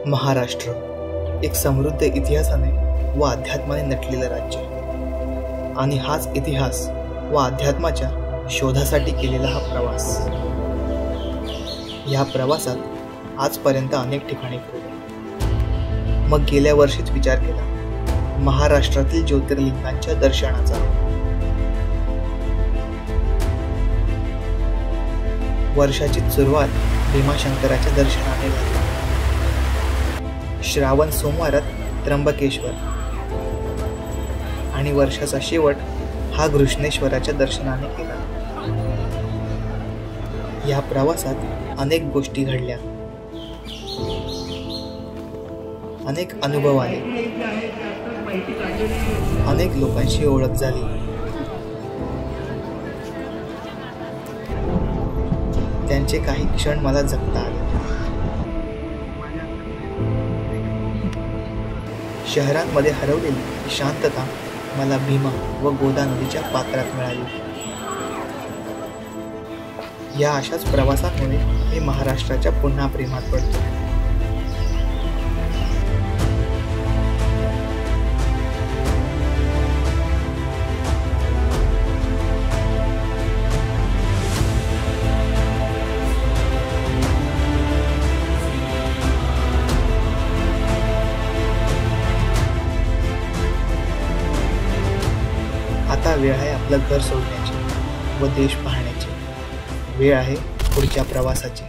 महाराष्ट्र एक समृद्ध इतिहासाने व अध्यात्माने नटलेलं राज्य आणि हाच इतिहास व अध्यात्माच्या शोधासाठी केलेला हा प्रवास। या प्रवासात आजपर्यंत अनेक ठिकाणी फिरलो। मग गेल्या वर्षीच विचार केला महाराष्ट्रातील ज्योतिर्लिंगांच्या दर्शनाचा। वर्षाची सुरुवात भीमाशंकराच्या दर्शनाने झाली। श्रावण सोमवारात त्र्यंबकेश्वर आणि वर्षाचा शेवट हा घृष्णेश्वराच्या दर्शनाने केला। या प्रवासात अनेक गोष्टी घडल्या, अनेक अनुभव आले, अनेक लोकांशी ओळख झाली। त्यांचे काही क्षण मला जगता आले। शहरांमध्ये हरवलेली शांतता मला भीमा व गोदा नदीच्या पात्रात मिळाली। या अशाच प्रवासांमुळे मी महाराष्ट्राच्या पुन्हा प्रेमात पडतो। आता वेळ आहे आपलं घर सोडण्याची व देश पाहण्याची। वेळ आहे पुढच्या प्रवासाची।